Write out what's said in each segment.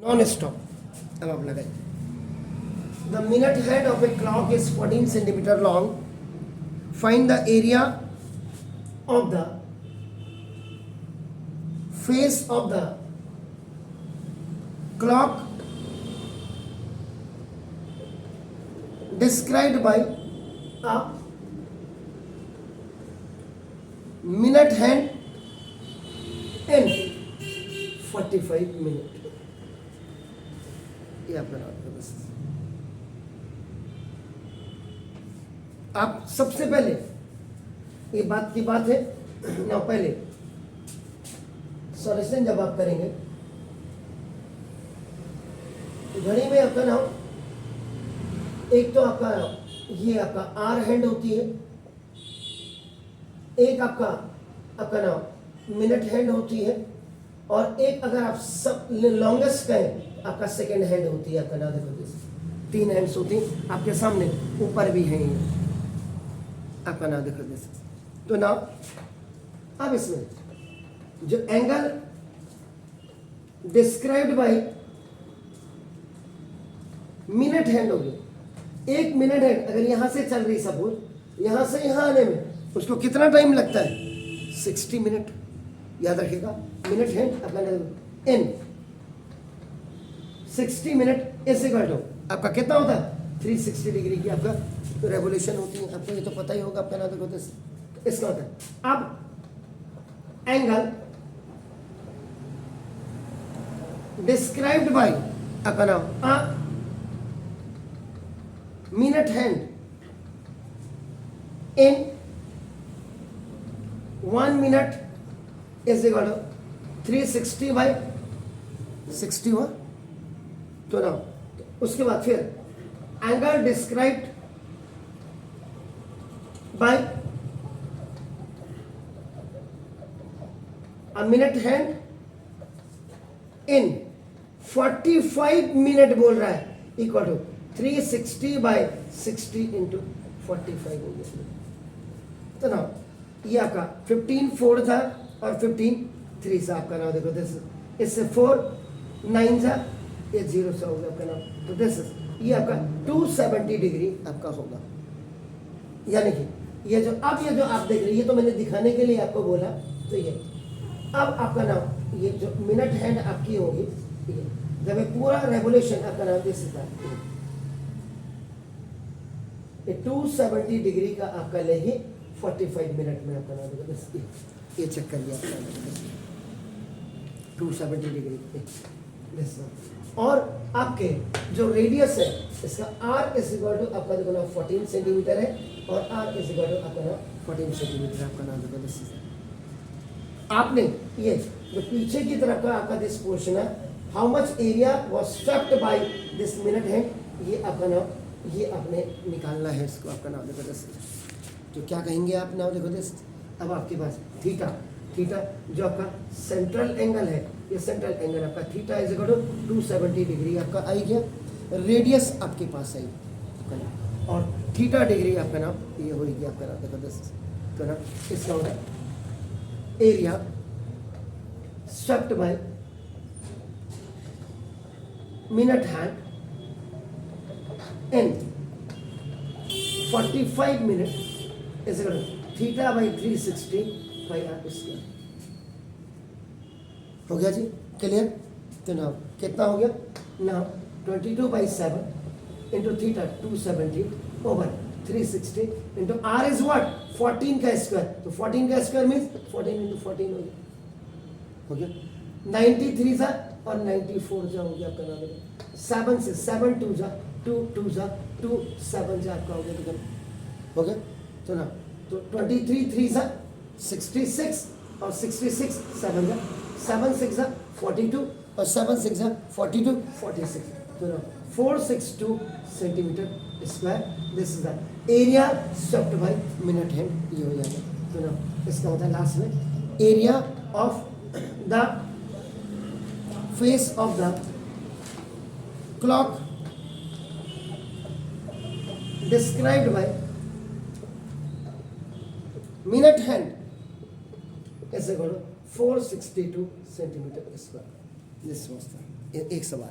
Non stop. अब आप लगाइए. The minute hand of a clock is 14 centimetre long. Find the area of the face of the clock described by a minute hand in 45 minutes. ये आपका नाम है. बस आप सबसे पहले ये बात की बात है ना, पहले सॉल्यूशन जब आप करेंगे घड़ी में आपका नाम एक तो आपका ये आपका आर हैंड होती है, एक आपका नाम मिनट हैंड होती है, और एक अगर आप सब लॉन्गेस्ट कहें आपका सेकेंड हैंड होती है. आपका नाम देखो 3 हैंड्स होती हैं आपके सामने, ऊपर भी है ये आपका नाम देखो जैसे. तो नाउ अब इसमें जो angle described by minute hand होगी, एक मिनट है अगर यहां से चल रही, सपोज यहां से यहां आने में उसको कितना टाइम लगता है? 60 मिनट. याद रखिएगा, मिनट है अपना इन 60 मिनट इस इक्वल टू आपका कितना होता है? 360 डिग्री की आपका रेवोल्यूशन होती है. आपको ये तो पता ही होगा. आपका नाम देखो इसका होता है. अब एंगल डिस्क्राइब्ड बाय आपका नाम minute hand in 1 minute is equal to 360 by 61. तो ना उसके बाद फिर angle described bye a minute hand in 45 minute बोल रहा है, इक्वल टू 360 by 60 into 45 हो गया. तो ना ये आपका 15 4 था और 15 3 सा आपका नाम देखो दिस. इससे 4 9 था, ये 0 सा हो गया आपका नाम. तो दिस ये आपका 270 डिग्री आपका होगा. यानी कि ये जो अब ये जो आप देख रहे हैं, ये तो मैंने दिखाने के लिए आपको बोला. तो ये अब आपका नाम ये जो मिनट हैंड आपकी होगी, जब ये पूरा रेवोल्यूशन आपका नाम दिस था 270 डिग्री का आपका लेगी 45 मिनट में. आपका नाम ये चेक करिए आपका 270 डिग्री. और आपके जो रेडियस है इसका r इज इक्वल टू आपका देखो ना 14 सेंटीमीटर है, और r इज इक्वल टू आपका ना 14 सेंटीमीटर आपका नाम देखो. आपने ये जो पीछे की तरफ का आपका दिस पोर्शन है, how much area was swept by this minute है, ये आपका नाम ये आपने निकालना है. इसको आपका नाम देखो दस. तो क्या कहेंगे आप नाम देखो दस. अब आपके पास थीटा जो आपका सेंट्रल एंगल है, ये सेंट्रल एंगल आपका theta is equal to 270 degree आपका आई गया. रेडियस आपके पास आई और थीटा डिग्री आपका नाम ये हो गया आपका नाम देखो दस. तो ना इसका होगा area swept by minute hand in 45 minutes is equal to theta by 360 by r square. हो गया जी, क्लियर. तो ना कितना हो गया ना 22 by 7 into theta 270 over 360 into r is what 14 का स्क्वायर. तो 14 का स्क्वायर मीन्स 14 into 14 हो गया 93 जा और 94 जा हो गया आपका नाम. 7 से 7 2 जा 2 2 जा 2 7 जा आपका हो गया. हो गया. तो ना तो 23 3 जा 66 और 66 7 जा 7 6 जा 42 और 7 6 जा 42 46. तो ना 462 centimetre square. This is the area swept by minute hand. ये हो जाएगा. तो ना इसका होता है लास्ट में area of the face of the clock described by minute hand is equal to 462 centimeter square. This was the एक सवाल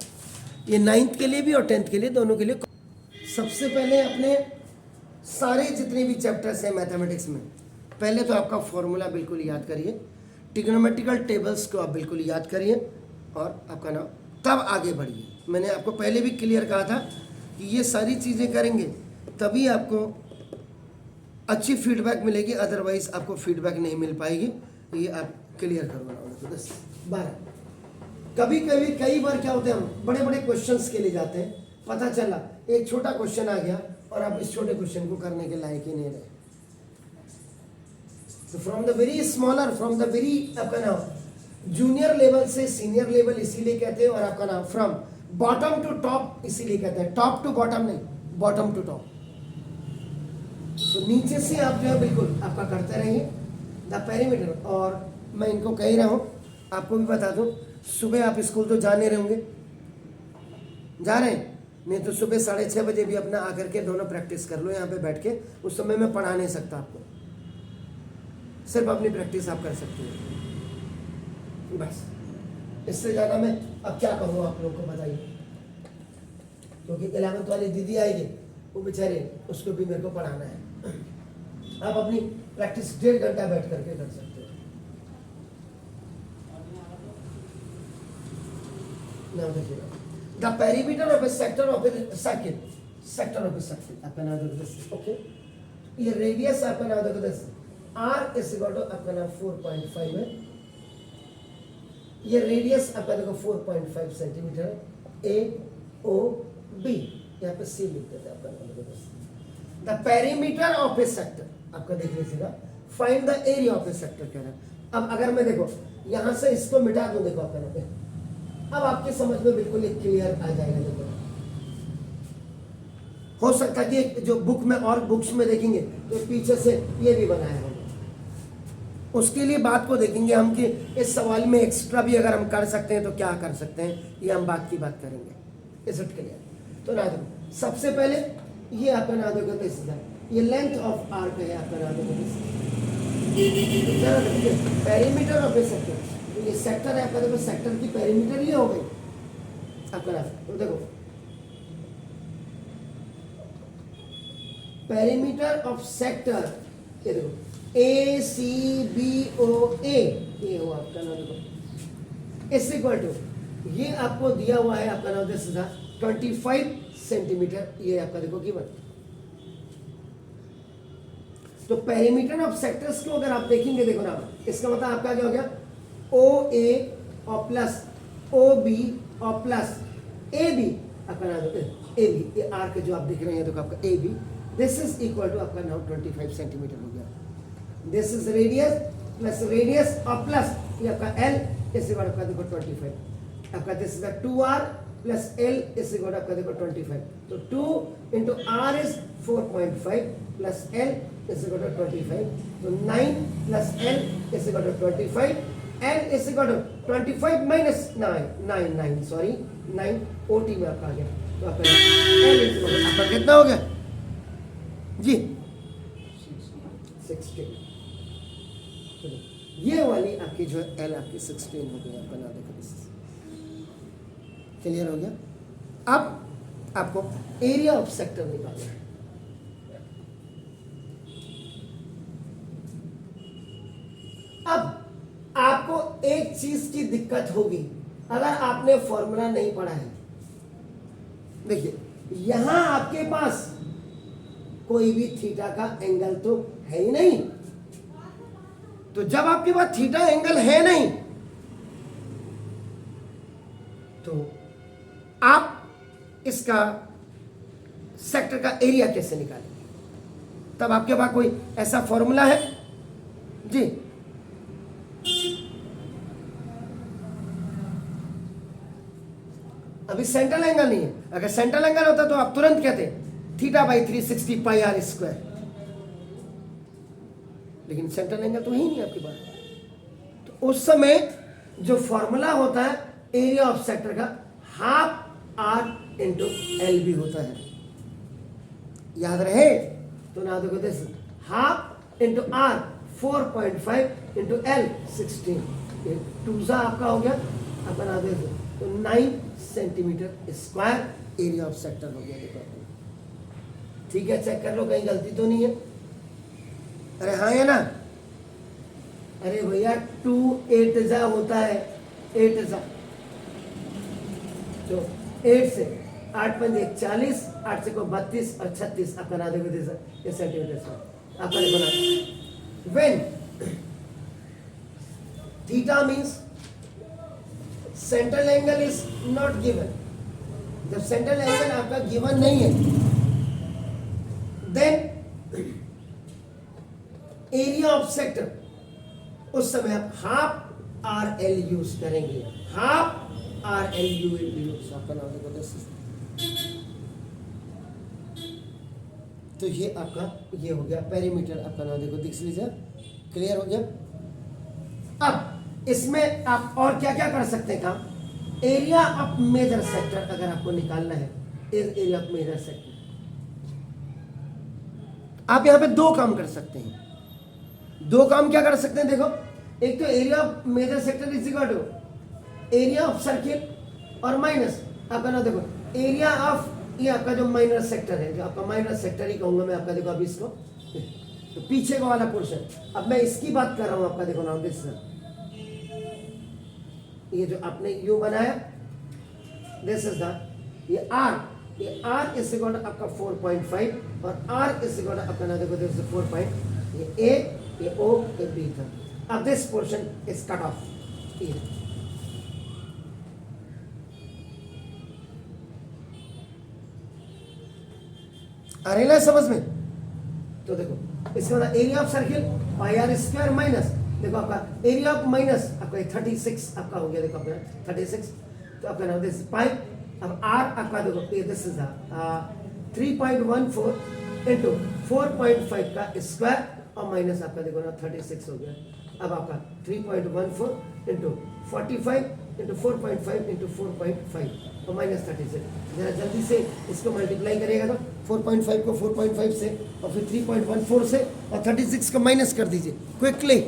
ये 9th के लिए भी और 10th के लिए, दोनों के लिए। सबसे पहले अपने सारे जितने भी चैप्टर्स हैं मैथमेटिक्स में, पहले तो आपका फॉर्मूला बिल्कुल याद करिए, ट्रिग्नोमेट्रिकल टेबल्स को आप बिल्कुल याद करिए और आपका नाम, तब आगे बढ़िए। मैंने आपको पहले भी क्लियर कहा था कि ये सारी चीज़ें करेंगे तभी आपको अच्छी फीडबैक मिलेगी, अदरवाइज आपको फीडबैक नहीं मिल पाएगी। ये आप क्लियर करवाना। 10 12 कभी कभी कई बार क्या होते हैं, हम बड़े बड़े क्वेश्चंस के लिए जाते हैं, पता चला एक छोटा क्वेश्चन आ गया और आप इस छोटे क्वेश्चन को करने के लायक ही नहीं रहे। तो from the very smaller, from the very आपका नाम जूनियर लेवल से सीनियर लेवल इसीलिए कहते हैं, और आपका नाम फ्रॉम बॉटम टू टॉप इसीलिए कहते हैं, टॉप टू बॉटम नहीं, बॉटम टू टॉप। तो नीचे से आप जो है बिल्कुल आपका करते रहिए द पेरीमीटर। और मैं इनको कह ही रहा हूँ, आपको भी बता दूँ, सुबह आप स्कूल तो जाने रहेंगे, जा रहे हैं, नहीं तो सुबह 6:30 बजे भी अपना आकर के दोनों प्रैक्टिस कर लो यहाँ पे बैठ के। उस समय मैं पढ़ा नहीं सकता आपको, सिर्फ अपनी प्रैक्टिस आप कर सकते हो बस। इससे ज़्यादा मैं अब क्या कहूँ आप लोगों को, बताइए। क्योंकि 11th वाली दीदी आएगी, वो बेचारे, उसको भी मेरे को पढ़ाना है। आप अपनी प्रैक्टिस 1.5 घंटा बैठ करके कर सकते हो। Now देखिएगा, the perimeter of a sector of a circle, sector of a circle, आपका नाम देखो this, okay? ये रेडियस आपका नाम देखो this, r is equal to आपका नाम 4.5 है। ये रेडियस आपका देखो 4.5 सेंटीमीटर है। A O B यहाँ पे C लिख देते हैं, आपका नाम देखो this, the perimeter of a sector, आपका देख लीजिएगा, find the area of a sector कह रहा है। अब अगर मैं देखो यहाँ से इसको मिटा दूं, देखो आपका नाम, अब आपके समझ में बिल्कुल एक क्लियर आ जाएगा। देखो, हो सकता है कि जो बुक में और बुक्स में देखेंगे तो पीछे से ये भी बनाया होगा, उसके लिए बात को देखेंगे हम कि इस सवाल में एक्स्ट्रा भी अगर हम कर सकते हैं तो क्या कर सकते हैं, ये हम बात की बात करेंगे। Is it clear? तो ना देखो, सबसे पहले ये आपका ना देखो, ये लेंथ ऑफ आर्क है आपका ना देखो, पेरीमीटर ऑफ ए सेक्टर, ये सेक्टर है आपका देखो, सेक्टर की पेरीमीटर ये हो गई आपका नाम। तो देखो पेरीमीटर ऑफ सेक्टर, ये देखो ए सी बी ओ ए, ये हो आपका नाम देखो, इस इक्वल टू, ये आपको दिया हुआ है आपका नाम सीधा 25 सेंटीमीटर, ये आपका देखो कीमत। तो पेरीमीटर ऑफ सेक्टर्स को अगर आप देखेंगे, देखो ना, इसका मतलब आपका क्या हो गया, ओ ए और प्लस ओ बी और प्लस ए बी, आपका नाम ए बी, ये आर्क जो आप दिख रहे हैं, देखो आपका A B, this is equal to आपका नाम 25 सेंटीमीटर हो गया। This is radius plus radius और प्लस ये आपका एल, इस इक्वल आपका देखो 25, आपका this is 2r plus L, is equal आपका देखो 25। तो 2 into R is 4.5 plus L is equal to 25, तो 9 plus L is equal to 25, L is equal to 25 minus 9 sorry 9 OT में आपका आ गया। तो आपका L is equal to आपका कितना हो गया जी 16। ये वाली आपकी जो है L आपकी 16 हो गई, आपका नाम देखो, क्लियर हो गया। अब आपको एरिया ऑफ सेक्टर निकालना है। अब आपको एक चीज की दिक्कत होगी अगर आपने फॉर्मूला नहीं पढ़ा है। देखिए, यहां आपके पास कोई भी थीटा का एंगल तो है ही नहीं, तो जब आपके पास थीटा एंगल है नहीं तो आप इसका सेक्टर का एरिया कैसे निकालेंगे? तब आपके पास कोई ऐसा फॉर्मूला है जी? अभी सेंट्रल एंगल नहीं है। अगर सेंट्रल एंगल होता तो आप तुरंत कहते theta by 360 pi are square, लेकिन सेंट्रल एंगल तो ही नहीं आपके पास। तो उस समय जो फॉर्मूला होता है एरिया ऑफ सेक्टर का, हाफ आर इंटू एल भी होता है, याद रहे। तो ना देखो this half into R 4.5 into L 16, ये 2 आपका हो गया, अपना देखो तो 9 centimetre square area of sector हो गया। देखो ठीक है, चेक कर लो कहीं गलती तो नहीं है। अरे हाँ है ना, अरे भैया 2 8 जा होता है, 8 जा, तो 8 से 8 पंजे 40, 8 से को 32 और 36 आप बना दोगे ये सेंटीमीटर स्क्वायर आप बना। When theta means central angle is not given, जब सेंट्रल एंगल आपका गिवन नहीं है देन एरिया ऑफ सेक्टर, उस समय आप हाफ आर एल यूज करेंगे, half R L U use आपका नाम देखो। तो ये आपका ये हो गया पेरीमीटर आपका नाम देखो, दिख लीजिए, क्लियर हो गया। अब इसमें आप और क्या क्या कर सकते हैं काम, एरिया ऑफ मेजर सेक्टर अगर आपको निकालना है, एरिया ऑफ मेजर सेक्टर आप यहां पे 2 काम कर सकते हैं। 2 काम क्या कर सकते हैं देखो, एक तो area of major sector is equal to area of circle और माइनस आपका ना देखो एरिया ऑफ ये आपका जो माइनर सेक्टर है, जो आपका माइनर सेक्टर ही कहूंगा मैं आपका, देखो अभी इसको तो पीछे का वाला पोर्शन, अब मैं इसकी बात कर रहा हूं आपका, देखो नाम दिस, ये जो आपने यू बनाया दिस इज द ये आर इज इक्वल टू आपका 4.5 और आर इज इक्वल टू आपका ना देखो दिस 4. ये ओ ये बी था। अब this portion is cut off, आ रही है समझ में। तो देखो इसके बाद area of circle pi are square minus, देखो आपका एरिया ऑफ माइनस आपका 36 आपका हो गया, देखो आपका 36, तो आपका नाम दिस पाई। अब आर आपका देखो दिस इज 3.14 इंटू 4.5 का स्क्वायर और माइनस आपका देखो ना 36 हो गया। अब आपका 3.14 इंटू 45 इंटू 4.5 इंटू 4.5 और माइनस 36, जरा जल्दी से इसको मल्टीप्लाई करिएगा तो 4.5 को 4.5 से और फिर 3.14 से और 36 को माइनस कर दीजिए क्विकली।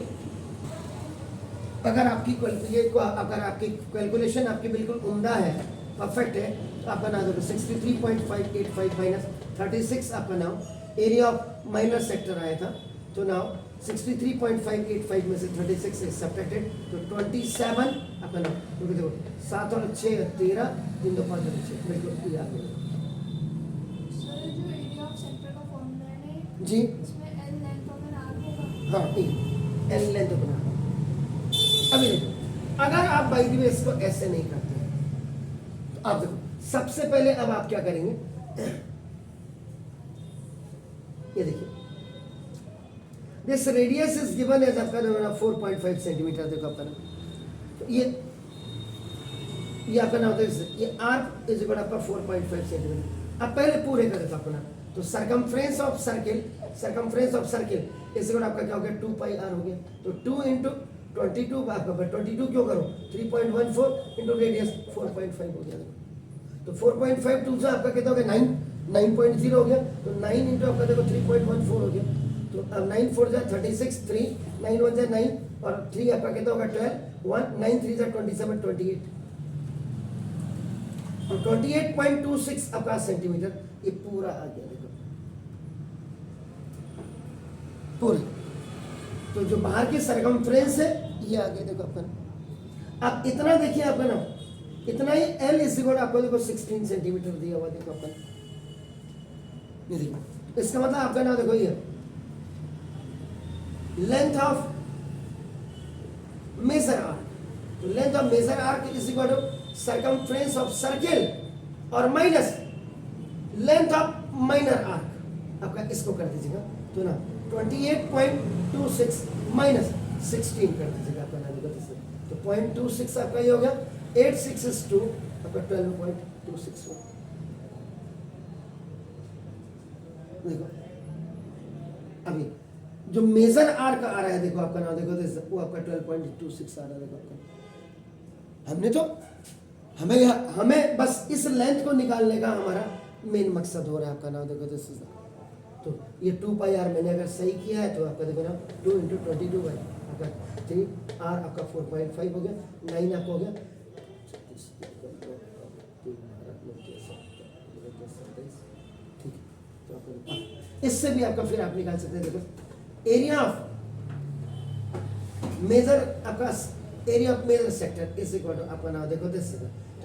अगर आपकी अगर आपकी कैलकुलेशन आपकी बिल्कुल उम्दा है, परफेक्ट है, तो आप बना दो 63.585 माइनस 36 आपका नाम एरिया ऑफ माइनर सेक्टर आया था, तो नाउ 63.585 में से 36 इज सब्ट्रैक्टेड, तो 27 आपका नाम, क्योंकि देखो 7 और 6 13, 3 2 5 6 बिल्कुल याद है। सर जो एरिया ऑफ सेक्टर का फॉर्मूला है जी इसमें एल लेंथ और आर होगा। हाँ ठीक, एल लेंथ बना। अभी देखो अगर आप बाई द वे इसको ऐसे नहीं करते हैं, तो आप देखो सबसे पहले अब आप क्या करेंगे, ये देखिए this radius is given as आपका 4.5 सेंटीमीटर, देखो आपका ना, तो ये आपका ना होता है, ये आर इज इक्वल आपका 4.5 सेंटीमीटर। अब पहले पूरे कर देता अपना, तो सरकमफ्रेंस ऑफ सर्किल इस इक्वल आपका क्या हो गया 2 पाई आर हो गया, तो 2 इंटू 22 आपका 22 क्यों करो 3.14 इंटू रेडियस 4.5 हो गया, तो 4.5 2 से आपका कितना हो गया 9.0 हो गया, तो 9 इंटू आपका देखो 3.14 हो गया, तो अब 9 4 जा 36, 3 9 1 जा 9 और 3 आपका कितना होगा 12, 1 9 3 जा 27 28, तो 28.26 आपका सेंटीमीटर ये पूरा आ गया, देखो पूरा। तो जो बाहर की सरकमफ्रेंस है ये आ गया, देखो आपका। अब इतना देखिए आपका ना, इतना ही एल इज इक्वल आपको देखो 16 सेंटीमीटर दिया हुआ, देखो आपका ये देखो, इसका मतलब आपका ना देखो ये लेंथ ऑफ मेजर आर्क, तो length of major arc is equal to circumference of circle और minus length of minor arc आपका, इसको कर दीजिएगा तो ना 28.26 माइनस 16 कर दीजिएगा आपका ना, तो 0.26 आपका ये हो गया, 8 6 is 2 आपका 12.26 हो। देखो अभी जो मेजर आर का आ रहा है, देखो आपका नाम देखो वो आपका 12.26 आ रहा है, देखो आपका। हमने तो हमें बस इस लेंथ को निकालने का हमारा मेन मकसद हो रहा है, आपका नाम देखो दिस इज, तो ये 2 पाई आर मैंने अगर सही किया है तो आपका देखो ना 2 इंटू 22 बाई आपका 3 आर आपका 4.5 हो गया, 9 आपका हो गया ठीक है, तो आपको इससे भी आपका फिर आप निकाल सकते हैं। देखो एरिया ऑफ मेजर आपका area of major sector is equal to आपका नाम देखो दिस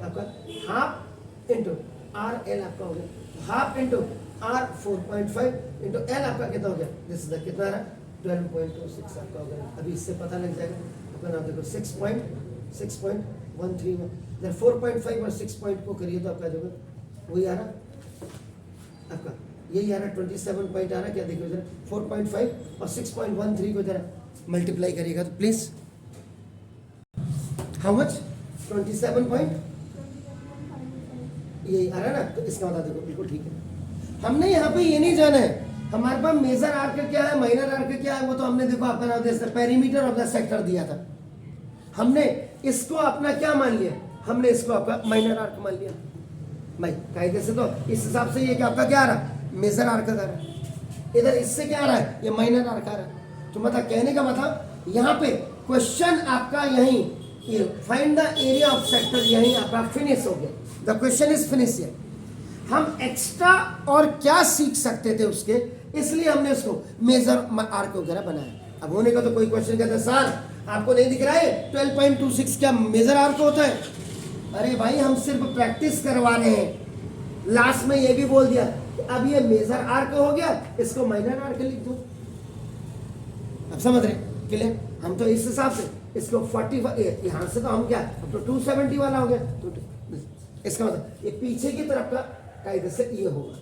आपका हाफ इंटू आर एल आपका हो गया, half into R 4.5 into L आपका कितना हो गया, दिस इज कितना रहा 12.26 आपका हो गया। अभी इससे पता लग जाएगा आपका नाम देखो 6.13 में जब 4.5 और 6 पॉइंट को करिए तो आपका जो वही आ रहा आपका यही आ रहा 27 पॉइंट आ रहा क्या देखिए जरा 4.5 और 6.13 को जरा मल्टीप्लाई करिएगा तो प्लीज हाउ मच 27 पॉइंट यही आ रहा है ना, तो इसका मतलब देखो बिल्कुल ठीक है। हमने यहाँ पे ये नहीं जाना है हमारे पास मेजर आर्क क्या है माइनर आर्क क्या है, वो तो हमने देखो आपका नाम जैसे पेरीमीटर ऑफ द सेक्टर दिया था, हमने इसको अपना क्या मान लिया, हमने इसको आपका माइनर आर्क मान लिया भाई कायदे से। तो इस हिसाब से ये क्या आपका क्या आ रहा मेजर आर्क आ रहा है, इधर इससे क्या आ रहा है ये माइनर आर्क आ रहा है। तो मतलब कहने का मतलब यहाँ पे क्वेश्चन आपका यही find the area of sector यही आपका फिनिश हो गया, द क्वेश्चन इज फिनिश। हम एक्स्ट्रा और क्या सीख सकते थे उसके, इसलिए हमने उसको मेजर आर्क वगैरह बनाया। अब होने का तो कोई क्वेश्चन कहता है सर आपको नहीं दिख रहा है 12.26 क्या मेजर आर्क होता है, अरे भाई हम सिर्फ प्रैक्टिस करवा रहे हैं। लास्ट में ये भी बोल दिया अब ये मेजर आर्क हो गया इसको माइनर आर्क लिख दो, अब समझ रहे क्लियर। हम तो इस हिसाब से इसको 45 यहाँ से तो हम क्या अब तो 270 वाला हो गया, तो इसका मतलब ये पीछे की तरफ का कायदे से ये होगा,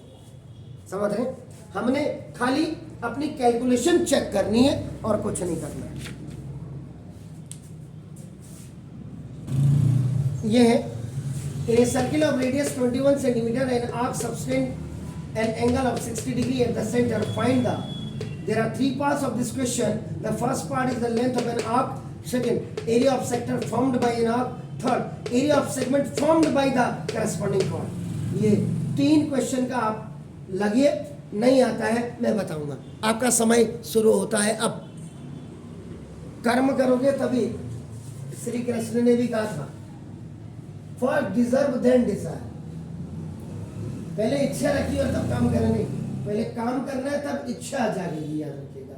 समझ रहे। हमने खाली अपनी कैलकुलेशन चेक करनी है और कुछ नहीं करना है। ये है in a circle of radius 21 centimeter and arc subtend an angle of 60 degree at the center, find the there are three parts of this question. The first part is the length of an arc, second area of sector formed by an arc, third area of segment formed by the corresponding chord। ये तीन question का आप लगे नहीं आता है मैं बताऊंगा, आपका समय शुरू होता है अब। कर्म करोगे तभी, श्री कृष्ण ने भी कहा था फॉर डिजर्व देन डिजायर, पहले इच्छा रखिए और तब काम करना, नहीं पहले काम करना है तब इच्छा जागेगी, याद रखिएगा।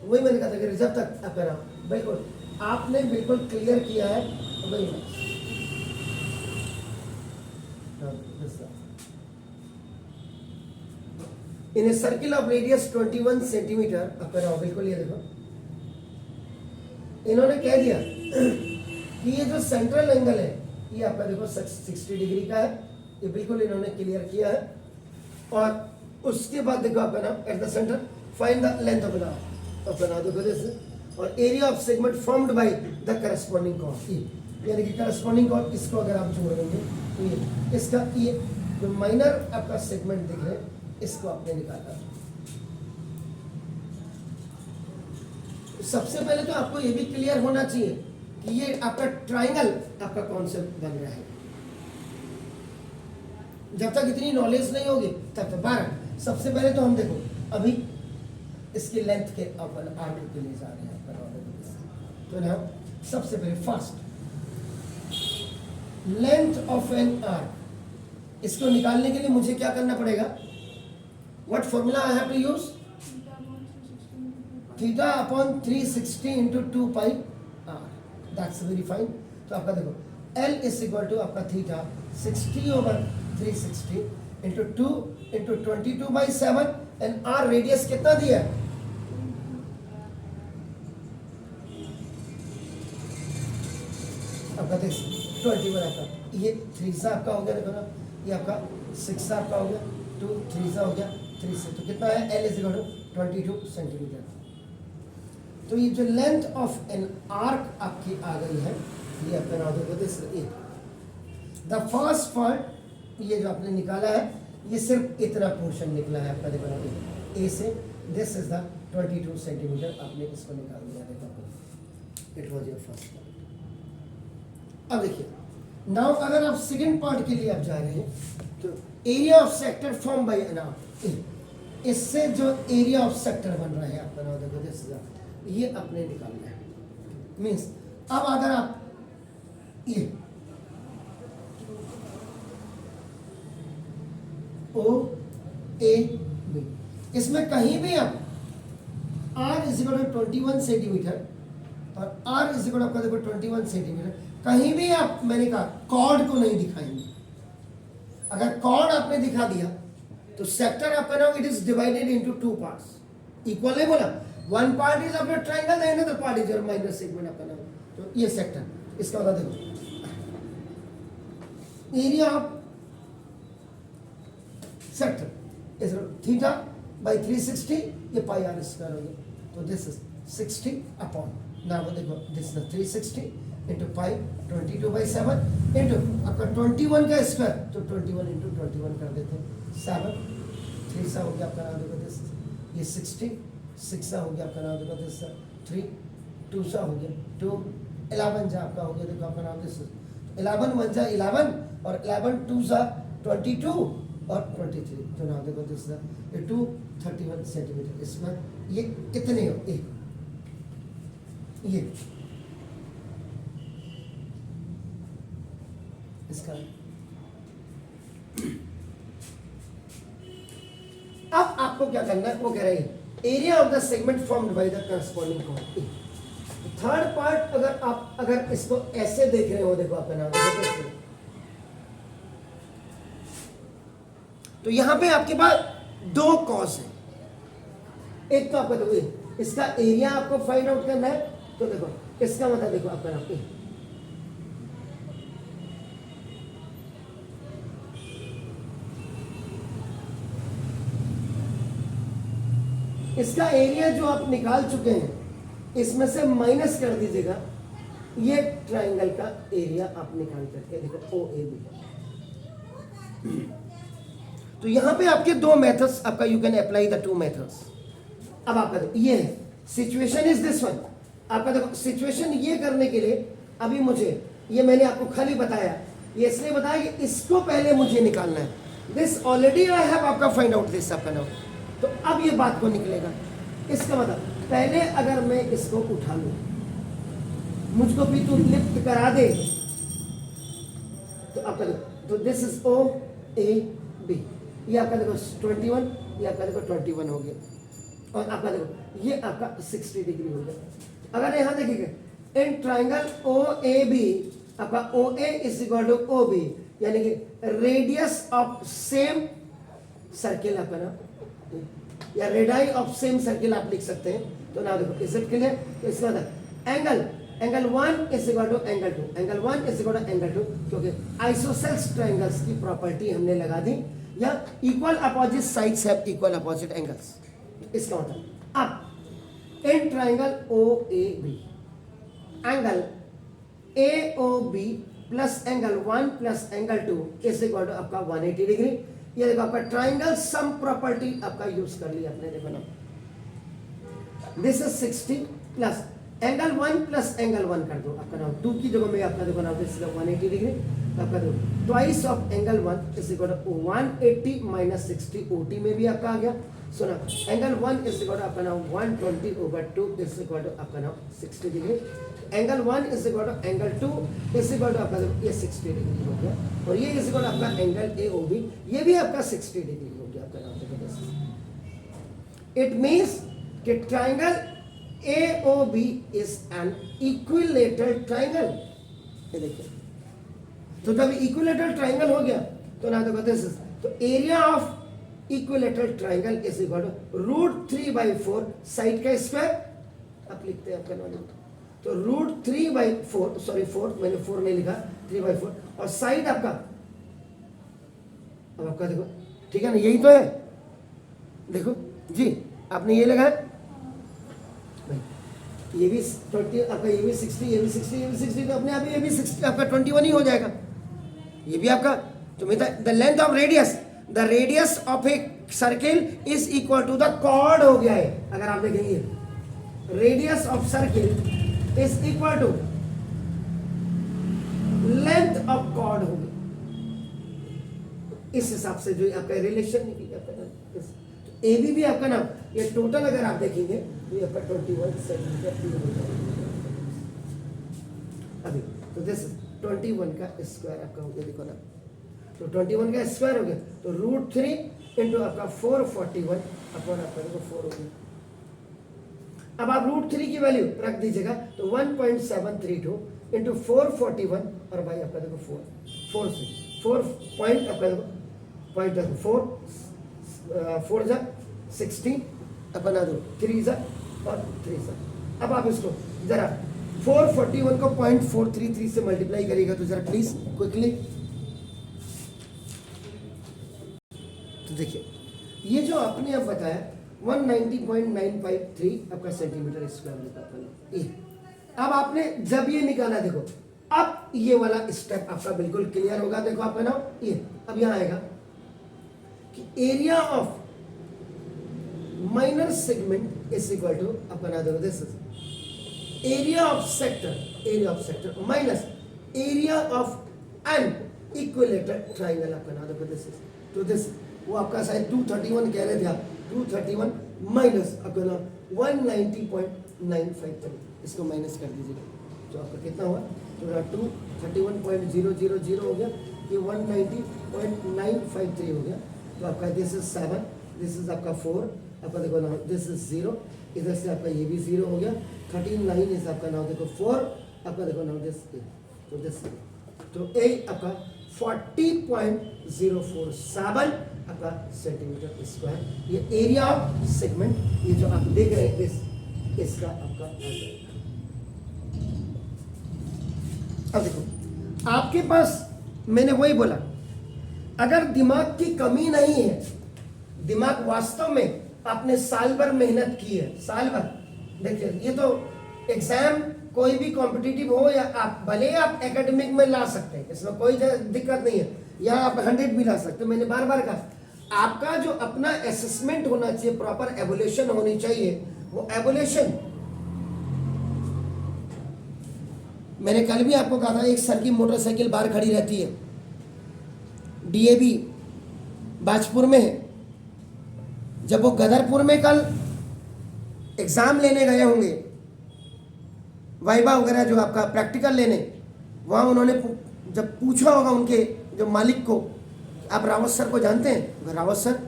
वही मैंने कहा था कि जब तक आप करा बिल्कुल आपने बिल्कुल क्लियर किया है वही in a circle of radius 21 centimetre आप करा बिल्कुल ये देखो इन्होंने कह दिया कि ये जो सेंट्रल एंगल है ये आपका देखो 60 डिग्री का है, ये बिल्कुल इन्होंने क्लियर किया है। और उसके बाद देखो आपका नाम at the centre find the length of now बना दो जैसे, और area of segment formed by the corresponding chord, यानी कि करस्पॉन्डिंग कॉर्ड इसको अगर आप जोड़ देंगे तो ये इसका ये जो माइनर आपका सेगमेंट दिख रहे हैं इसको आपने निकाला। सबसे पहले तो आपको ये भी क्लियर होना चाहिए कि ये आपका ट्राइंगल आपका कॉन्सेप्ट बन रहा है। जब तक इतनी नॉलेज नहीं होगी तब तक 12 सबसे पहले तो हम देखो अभी इसकी लेंथ के अपन आर्क के लिए जा रहे हैं तो ना सबसे पहले first length of an arc, इसको निकालने के लिए मुझे क्या करना पड़ेगा, what formula I have to use, theta upon 360 into 2 pi R, that's very fine. तो आपका देखो L इज इक्वल टू आपका theta 60/360 into 2 into 22/7 and R radius कितना दिया है, आपका देख 21 आपका ये 3 सा आपका हो गया देखो ना, ये आपका 6 सा आपका हो गया, 2 3 सा हो गया 3 से, तो कितना है L is equal to 22 centimetre. तो ये जो लेंथ ऑफ एन आर्क आपकी आ गई है ये आपका नाम देखो दिस द फर्स्ट पार्ट ये जो आपने निकाला है ये सिर्फ इतना पोर्शन निकला है आपका देखो ए से, दिस इज द 22 सेंटीमीटर आपने इसको निकाल दिया देखो, it was your first part. अब देखिए नाउ अगर आप सेकंड पार्ट के लिए आप जा रहे हैं तो area of sector form by an arc, इससे जो एरिया ऑफ सेक्टर बन रहा है आपका नाम देखो दिस ये अपने निकालना है। मीन्स अब अगर आप ये ओ ए बी। इसमें कहीं भी आप r is equal to 21 centimetre और r इज इक्वल आपका देखो 21 सेंटीमीटर, कहीं भी आप मैंने कहा कॉर्ड को नहीं दिखाएंगे। अगर कॉर्ड आपने दिखा दिया तो सेक्टर आपका now it is divided into two parts. Equal नहीं बोला, वन पार्ट इज आपका triangle, the another part is your minor segment आपका नाउ। तो ये सेक्टर, इसका बता देखो area of sector is theta by 360, ये पाई आर स्क्वायर हो गया। तो दिस इज 60 अपॉन, नाउ देखो this is 360 into pi 22/7 into आपका 21 का स्क्वायर, तो 21 इंटू 21 कर देते हैं 7, 3 सा हो गया आपका नाम देखो दिस, ये 60, 6 सा हो गया आपका नाम देखो दिस 3, 2 सा हो गया 2, 11 जा आपका हो गया देखो आपका नाम दिस 11 1 जा 11 और 11 2 सा 22 और 23, तो नाम देखो दिस ये 231 सेंटीमीटर। इसमें ये कितने हो ये इसका। अब आपको क्या करना है, वो कह रहे हैं area of the segment formed by the corresponding chord. Third part अगर इसको ऐसे देख रहे हो, देखो आपका नाम देखो, तो यहां पे आपके पास दो कॉज है। एक तो आपका देखो इसका एरिया आपको फाइंड आउट करना है, तो देखो इसका मतलब देखो आपका नाम इसका एरिया जो आप निकाल चुके हैं इसमें से माइनस कर दीजिएगा ये ट्रायंगल का एरिया आप निकाल करके देखो ओ ए बी। तो यहां पे आपके दो मेथड्स आपका, you can apply the two methods. अब आपका देखो ये है सिचुएशन इज दिस वन। आपका देखो सिचुएशन ये करने के लिए अभी मुझे ये मैंने आपको खाली बताया, ये इसलिए बताया कि इसको पहले मुझे निकालना है। दिस ऑलरेडी आई हैव आपका फाइंड आउट दिस आपका नाउ। तो अब ये बात को निकलेगा, इसका मतलब पहले अगर मैं इसको उठा लूं, मुझको भी तू लिफ्ट करा दे, तो आपका देखो तो this is O A B, ये आपका देखो 21, ये आपका देखो 21 हो गया और आपका देखो ये आपका 60 डिग्री हो गया। अगर यहां देखिएगा in triangle O A B आपका O A is equal to O B, यानी कि रेडियस ऑफ सेम सर्किल आपका ना, या रेडाई ऑफ सेम सर्किल आप लिख सकते हैं। तो ना देखो इज इट क्लियर। तो इसका मतलब angle 1 is equal to angle 2, angle 1 is equal to angle 2, क्योंकि आइसोसेल्स ट्रायंगल्स की प्रॉपर्टी हमने लगा दी, या equal opposite sides have equal opposite angles. इसका मतलब अब in triangle O A B angle A O B plus angle 1 plus angle 2 is equal to आपका 180 डिग्री। ये देखो आपका ट्राइंगल सम प्रॉपर्टी आपका यूज कर लिया आपने, देखो ना this is 60 plus angle 1 plus angle 1 कर दो आपका नाम 2 की जगह में आपका देखो ना दिस इज 180 डिग्री। तो आपका देखो twice of angle 1 is equal to 180 minus 60 ओटी में भी आपका आ गया। सुना एंगल 1 इज इक्वल टू आपका नाम 120/2 इज इक्वल टू आपका नाम 60 degree. Angle 1 is equal to angle 2 is equal to आपका ये 60 डिग्री हो गया, और ये इज इक्वल टू आपका एंगल ए ओ बी, ये भी आपका 60 डिग्री हो गया आपका नाम देखो। इट मींस कि triangle A O B is an equilateral triangle. ये देखिए, तो जब इक्विलेटरल ट्रायंगल हो गया तो ना देखो दिस इज, तो area of equilateral triangle is equal to √3/4 side का स्क्वायर आप लिखते हैं आपका नाम, तो √3/4 सॉरी 4 मैंने 4 नहीं लिखा 3/4, और साइड आपका अब आपका देखो ठीक है ना, यही तो है देखो जी आपने ये लगाया, ये भी 20 आपका, ये भी 60, ये भी 60, ये भी 60, तो अपने आप ये भी 60 आपका 21 ही हो जाएगा। ये भी आपका तो the length of radius, the radius of a circle is equal to the chord हो गया है। अगर आप देखेंगे radius of circle is equal to length of chord हो गया। इस हिसाब से जो आपका रिलेशन निकल जाता है, तो ए भी आपका नाम ये टोटल अगर आप देखेंगे तो ये आपका 21 सेंटीमीटर हो जाएगा अभी। तो दिस 21 का स्क्वायर आपका हो गया, देखो ना तो 21 का स्क्वायर हो गया, तो √3 इंटू आपका 441 अपॉन आपका देखो 4 हो गया। अब आप √3 की वैल्यू रख दीजिएगा, तो 1.732 इंटू 441 और भाई आपका देखो 4 से 4 पॉइंट आपका देखो पॉइंट देखो 4 जा 16 अपना दो 3 जा और 3 जा। अब आप इसको जरा 441 को 0.433 से मल्टीप्लाई करिएगा तो जरा प्लीज क्विकली। तो देखिए ये जो आपने अब बताया 190.953 आपका सेंटीमीटर स्क्वायर निकाला। अब आपने जब ये निकाला देखो, अब ये वाला स्टेप आपका बिल्कुल क्लियर होगा। देखो आपका नाम ये अब यहां आएगा कि area of minor segment is equal to अपना देखो this is area of sector minus area of an equilateral triangle आपका नाम देखो दिस इज। तो दिस वो आपका शायद 231 कह रहे थे आप, 231 माइनस आपका नाम 190.953, इसको माइनस कर दीजिएगा तो आपका कितना हुआ, तो 231.000 हो गया, ये 190.953 हो गया। तो आपका दिस इज 7, दिस इज आपका 4, आपका देखो नाउ दिस इज 0, इधर से आपका ये भी 0 हो गया, 13 इज आपका नाउ देखो 4, आपका देखो नाउ दिस तो दिस तो ए आपका 40.047 आपका सेंटीमीटर स्क्वायर, ये एरिया ऑफ सेगमेंट, ये जो आप देख रहे हैं इसका आपका आ जाएगा। अब देखो आपके पास मैंने वही बोला, अगर दिमाग की कमी नहीं है, दिमाग वास्तव में आपने साल भर मेहनत की है, साल भर। देखिए ये तो एग्जाम कोई भी कॉम्पिटिटिव हो या आप भले आप एकेडमिक में ला सकते हैं, इसमें कोई दिक्कत नहीं है, या आप 100 भी ला सकते हैं। मैंने बार बार कहा आपका जो अपना असेसमेंट होना चाहिए, प्रॉपर एवोल्यूशन होनी चाहिए, वो एवोल्यूशन मैंने कल भी आपको कहा था, एक सर की मोटरसाइकिल बाहर खड़ी रहती है, डीएवी बाजपुर में है, जब वो गदरपुर में कल एग्जाम लेने गए होंगे, वाइवा वगैरह जो आपका प्रैक्टिकल लेने, वहाँ उन्होंने जब पूछा होगा उनके जो मालिक को, आप रावत सर को जानते हैं, Rawat sir,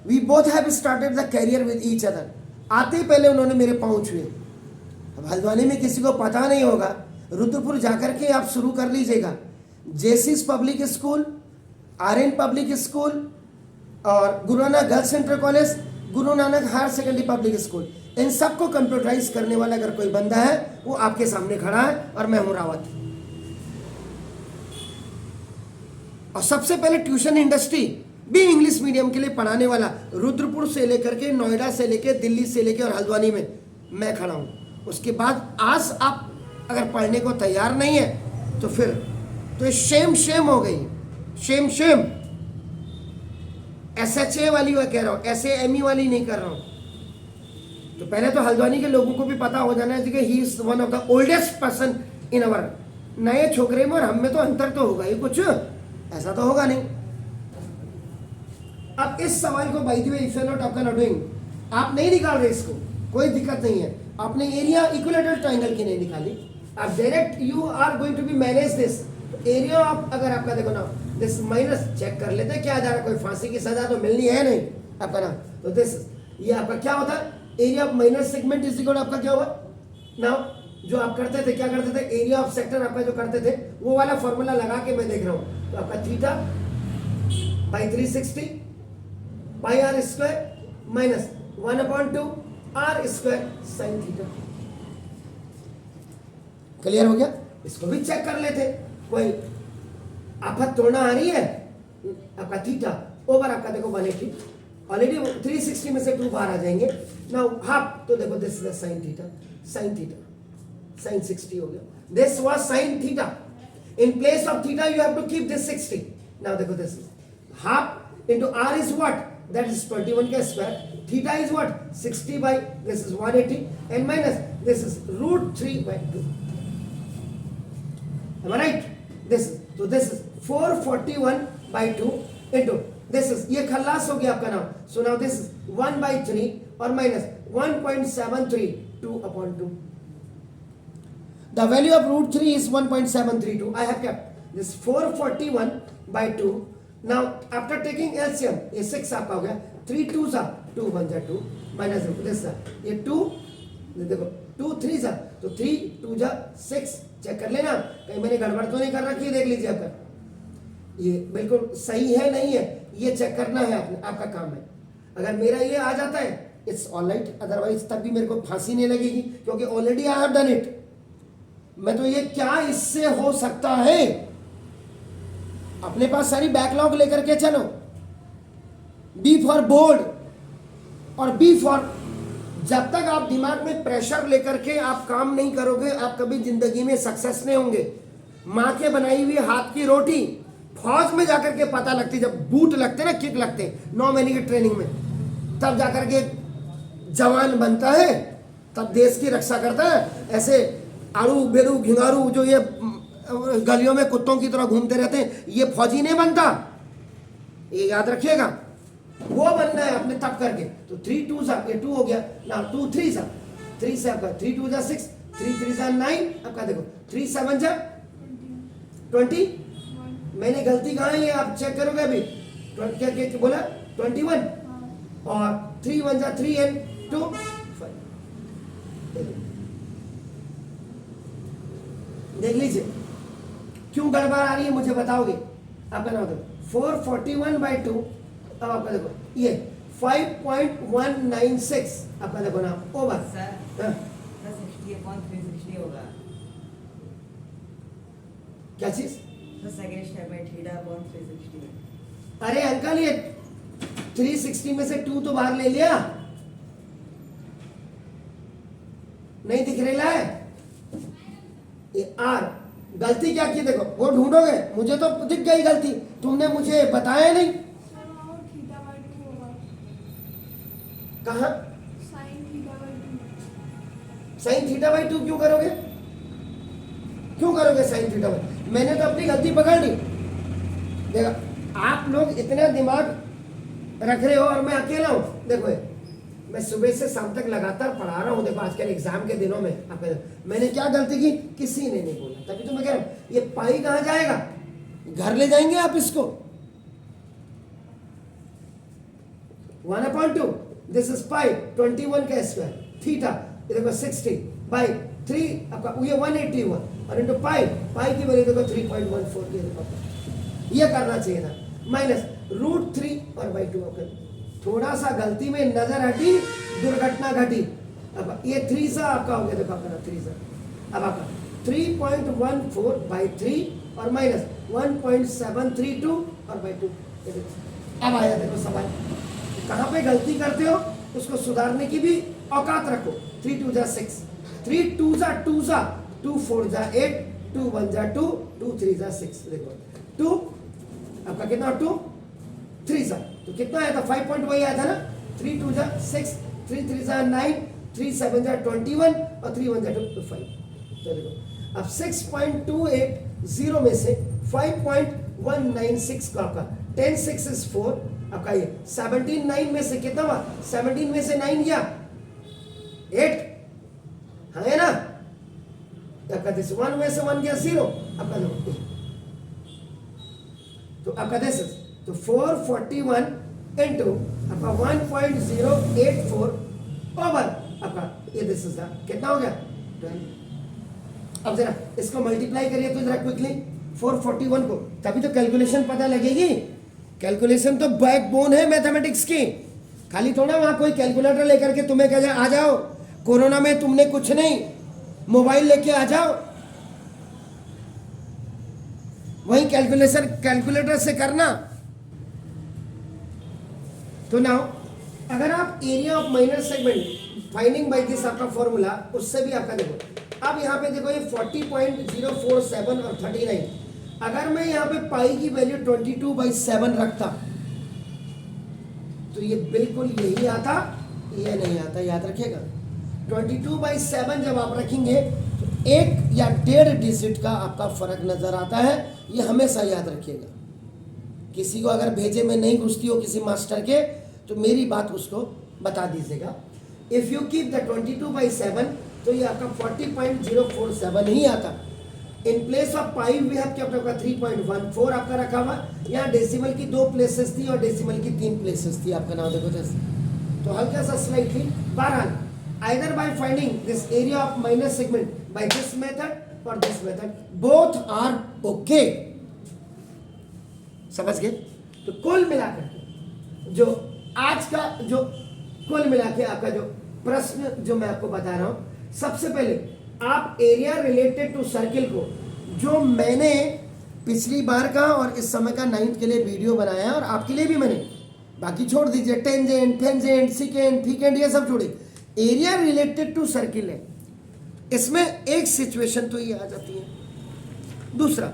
we both have started the career with each other, आते ही पहले उन्होंने मेरे पाँव छुए। अब हल्द्वानी में किसी को पता नहीं होगा, रुद्रपुर जाकर के आप शुरू कर लीजिएगा, जेसिस public school, RN public school और Guru Nanak girls central college, Guru Nanak higher secondary public school, इन सबको कंप्यूटराइज करने वाला अगर कोई बंदा है वो आपके सामने खड़ा है, और मैं हूं रावत। और सबसे पहले ट्यूशन इंडस्ट्री भी इंग्लिश मीडियम के लिए पढ़ाने वाला रुद्रपुर से लेकर के, नोएडा से लेकर, दिल्ली से लेकर और हल्द्वानी में मैं खड़ा हूं। उसके बाद आज आप अगर पढ़ने को तैयार नहीं है तो फिर तो शेम हो गई, शेम SHA वाली मैं कह रहा हूँ, SAME वाली नहीं कर रहा हूँ। तो पहले तो हल्द्वानी के लोगों को भी पता हो जाना है कि he is one of the oldest person in our, नए छोकरे में और हम में तो अंतर तो होगा ही कुछ, ऐसा तो होगा नहीं। अब इस सवाल को by the way if you are not आपका नॉट डूइंग, आप नहीं निकाल रहे इसको, कोई दिक्कत नहीं है, आपने एरिया इक्विलेटरल ट्रायंगल की नहीं निकाली, आप direct you are going to be manage this. Area of अगर आपका देखो ना दिस माइनस चेक कर लेते हैं क्या जा रहा है, कोई फांसी की सजा तो मिलनी है नहीं आपका ना, तो दिस ये आपका क्या होता है, area of minor segment is equal आपका क्या हुआ नाउ, जो आप करते थे क्या करते थे, एरिया ऑफ सेक्टर आपका जो करते थे वो वाला फॉर्मूला लगा के मैं देख रहा हूं, तो आपका theta by 360 pi are square minus 1/2 R square sine theta. Clear हो गया, इसको भी चेक कर लेते, कोई आफत तोड़ना आ रही है, आपका थीटा ओवर आपका देखो 180, ऑलरेडी 360 में से 2 बाहर आ जाएंगे, नाउ हाफ, तो देखो this is sine theta sine 60 हो गया, this was sine theta, in place of theta you have to keep this 60, now देखो this is half into r is what, that is 21 का square, theta is what 60 by this is 180 and minus this is √3/2, am I right? This is, so this is 441/2 into this is, ये खल्लास हो गया आपका नाम, so now this is 1/3 और minus 1.732/2. The value of √3 is 1.732. I have kept. This 441/2. Now after taking LCM ये 6 आपका हो गया, 3 2 सा 2 1 जा 2 माइनस दिस ये 2 देखो 2 3 सा तो 3 2 जा 6 चेक कर लेना कहीं मैंने गड़बड़ तो नहीं कर रखी है, देख लीजिए आप ये बिल्कुल सही है नहीं है ये चेक करना है आपका काम है। अगर मेरा ये आ जाता है इट्स ऑल राइट, अदरवाइज तब भी मेरे को फांसी नहीं लगेगी क्योंकि already I have done it. मैं तो ये क्या इससे हो सकता है, अपने पास सारी बैकलॉग लेकर के चलो। बी फॉर बोर्ड और बी फॉर, जब तक आप दिमाग में प्रेशर लेकर के आप काम नहीं करोगे आप कभी जिंदगी में सक्सेस नहीं होंगे। माँ के बनाई हुई हाथ की रोटी फौज में जाकर के पता लगती, जब बूट लगते ना किक लगते 9 महीने की ट्रेनिंग में, तब जाकर के जवान बनता है, तब देश की रक्षा करता है। ऐसे आड़ू बेड़ू घिंगारू जो ये गलियों में कुत्तों की तरह घूमते रहते हैं ये फौजी नहीं बनता, ये याद रखिएगा। वो बनना है अपने तब करके। तो 3 2 सा ये 2 हो गया ना, 2 3 सा 3 से आपका 3 2 जा 6 3 3 जा 9 आपका देखो 3 7 जा 20। मैंने गलती कहाँ है ये आप चेक करोगे अभी। क्या क्या बोला 21 और 3 1 जा 3 and 2 5। देख लीजिए क्यों गड़बड़ आ रही है मुझे बताओगे। आपका नाम देखो 441/2 अब आपका देखो ये 5.196 आपका देखो ना ओवर होगा क्या चीज। सेकंड स्टेप में थीटा अपॉन 360। अरे अंकल ये 360 में से 2 तो बाहर ले लिया, नहीं दिख रहा है ये आर। गलती क्या की देखो वो ढूंढोगे, मुझे तो दिख गई गलती, तुमने मुझे बताया नहीं। सर वहाँ θ/2 होगा, कहा sin θ/2। साइन θ/2 क्यों करोगे, क्यों करोगे साइन θ/2। मैंने तो अपनी गलती पकड़ ली। देखो आप लोग इतना दिमाग रख रहे हो और मैं अकेला हूं। देखो मैं सुबह से शाम तक लगातार पढ़ा रहा हूं। देखो आजकल एग्जाम के दिनों में आपका मैंने क्या गलती की, किसी ने नहीं बोला, तभी तो मैं कह रहा हूं ये पाई कहां जाएगा, घर ले जाएंगे आप इसको। 1/2 दिस इज पाई 21 का स्क्वायर थीटा देखो 60/3 आपका ये 181 और इंटू पाई की वैल्यू देखो 3.14 की ये करना चाहिए था माइनस √3 और /2 आपका थोड़ा सा गलती में नजर हटी दुर्घटना घटी। अब ये 3 सा आपका हो गया देखो आपका 3 सा अब आपका 3.14/3 और माइनस 1.732 और /2। अब आया देखो सवाल कहाँ पे गलती करते हो उसको सुधारने की भी औकात रखो। 3 2 जा 6 3 2 जा 2 सा 2 4 जा 8 2 1 जा 2 2 3 जा 6 देखो 2 आपका कितना 2 3 सा तो कितना आया था 5 पॉइंट वही आया था ना। 3 2 जा 6 3 3 जा 9 3 7 जा 21 और 3 1 जा 5। तो देखो अब 6.280 में से 5.196 का आपका 10 6 is 4 आपका ये 17 9 में से कितना हुआ 17 में से 9 गया 8 हाँ है ना। आपका दिस 1 में से 1 गया 0 आपका देखो तो आपका दिस तो 441 इंटू आपका 1.084 ओवर आपका ये दिस इज कितना हो गया 12। अब जरा इसको मल्टीप्लाई करिए तो जरा क्विकली 441 को, तभी तो कैलकुलेशन पता लगेगी। कैलकुलेशन तो बैकबोन है मैथमेटिक्स की। खाली थोड़ा वहां कोई कैलकुलेटर लेकर के तुम्हें कह जाए आ जाओ, कोरोना में तुमने कुछ नहीं मोबाइल लेके आ जाओ, वही कैलकुलेटर से करना। तो नाउ अगर आप area of minor segment finding by this आपका फॉर्मूला उससे भी आपका देखो अब यहाँ पे देखो ये 40.047 और 39 अगर मैं यहाँ पे पाई की वैल्यू 22/7 रखता तो ये बिल्कुल यही आता, ये नहीं आता, याद रखिएगा। 22/7 जब आप रखेंगे तो 1 या 1.5 डिजिट का आपका फर्क नजर आता है, ये हमेशा याद रखिएगा। किसी को अगर भेजे में नहीं घुसती हो किसी मास्टर के तो मेरी बात उसको बता दीजिएगा। इफ यू कीप द 22/7 तो ये आपका 40.047 ही आता। In place of pi we have kept आपका 3.14 आपका रखा हुआ। यहाँ डेसिमल की 2 प्लेसेस थी और डेसिमल की 3 प्लेसेस थी आपका नाम देखो जैसे, तो हल्का सा स्लाइटली। बहरहाल either by finding this area of minor segment by this method or this method, both are okay। समझ गए? तो कुल मिलाकर के जो आज का जो कुल मिला के आपका जो प्रश्न जो मैं आपको बता रहा हूं, सबसे पहले आप एरिया रिलेटेड टू सर्किल को जो मैंने पिछली बार का और इस समय का 9th के लिए वीडियो बनाया है और आपके लिए भी मैंने, बाकी छोड़ दीजिए, टेंजेंट, फेंजेंट, सिकेंट, फिकेंट ये सब छोड़िए, एरिया रिलेटेड टू सर्किल है। इसमें एक सिचुएशन तो ये आ जाती है। दूसरा,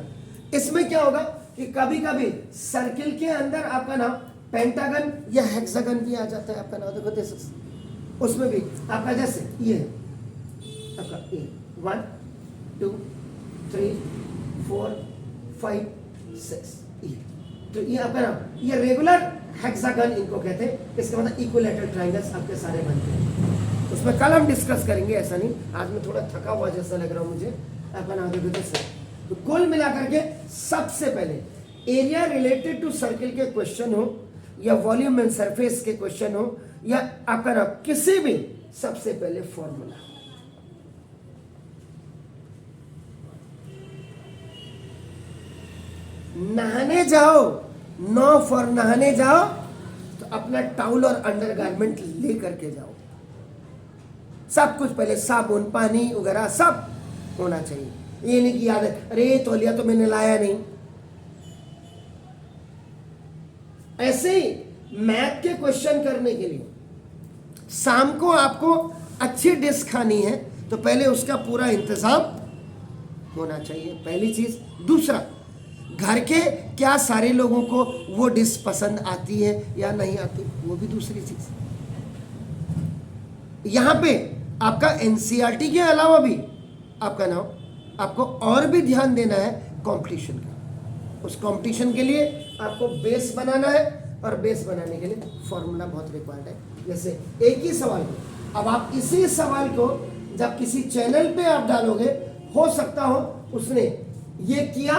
इसमें क्या होगा कि कभी कभी सर्किल के अंदर आपका नाम पेंटागन या हेक्सागन भी आ जाता है आपका नाम देखो this is, उसमें भी आपका जैसे ये है आपका ए 1 2 3 4 5 6 ये, तो ये आपका नाम ये रेगुलर हेक्सागन इनको कहते हैं। इसका मतलब इक्विलैटरल ट्रायंगल्स आपके सारे बनते हैं। उसमें कल हम डिस्कस करेंगे, ऐसा नहीं, आज मैं थोड़ा थका हुआ जैसा लग रहा हूँ मुझे आपका नाम देखो से। तो कुल मिलाकर के सबसे पहले एरिया रिलेटेड टू सर्किल के क्वेश्चन हो या वॉल्यूम एंड सरफेस के क्वेश्चन हो या आपका नाम किसी भी, सबसे पहले फॉर्मूला। नहाने जाओ, नो फॉर नहाने जाओ तो अपना टाउल और अंडरगारमेंट ले करके जाओ। सब कुछ पहले साबुन, पानी वगैरह सब होना चाहिए। ये नहीं कि याद है अरे तौलिया तो मैंने लाया नहीं। ऐसे ही मैथ के क्वेश्चन करने के लिए शाम को आपको अच्छी डिश खानी है तो पहले उसका पूरा इंतजाम होना चाहिए, पहली चीज। दूसरा, घर के क्या सारे लोगों को वो डिश पसंद आती है या नहीं आती, वो भी दूसरी चीज। यहां पे आपका एनसीईआरटी के अलावा भी आपका नाम आपको और भी ध्यान देना है कंपटीशन का। उस कंपटीशन के लिए आपको बेस बनाना है और बेस बनाने के लिए फॉर्मूला बहुत रिक्वायर्ड है। जैसे एक ही सवाल को, अब आप इसी सवाल को जब किसी चैनल पे आप डालोगे, हो सकता हो उसने ये किया,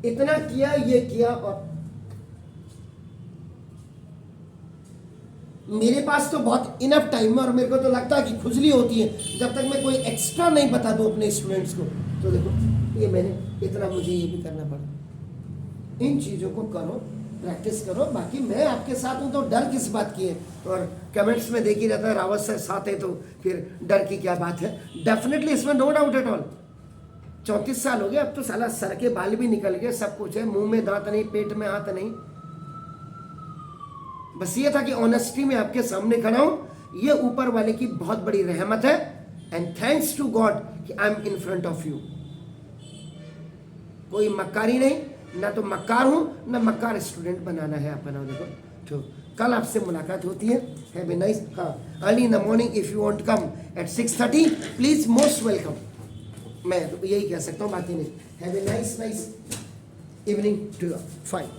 इतना किया, ये किया, और मेरे पास तो बहुत इनफ टाइम है और मेरे को तो लगता है कि खुजली होती है जब तक मैं कोई एक्स्ट्रा नहीं बता दूं अपने स्टूडेंट्स को। तो देखो ये मैंने इतना, मुझे ये भी करना पड़ा। इन चीज़ों को करो, प्रैक्टिस करो। बाकी मैं आपके साथ हूं तो डर किस बात की है। और कमेंट्स में देख ही रहता है रावत सर साथ है तो फिर डर की क्या बात है। डेफिनेटली इसमें नो डाउट एट ऑल। 34 साल हो गए, अब तो साला सर के बाल भी निकल गए, सब कुछ है, मुंह में दांत नहीं, पेट में हाथ नहीं। बस ये था कि ऑनेस्टी में आपके सामने खड़ा हूं। ये ऊपर वाले की बहुत बड़ी रहमत है एंड थैंक्स टू गॉड कि I am in front of you. कोई मक्कारी नहीं, ना तो मक्कार हूं ना मक्कार स्टूडेंट बनाना है आपका नाम देखो। तो कल आपसे मुलाकात होती है। हैव ए नाइस, हाँ, early in the morning if you want come at 6:30 please, most welcome. मैं तो यही कह सकता हूँ, बात ही नहीं। Have a nice evening to you. Fine.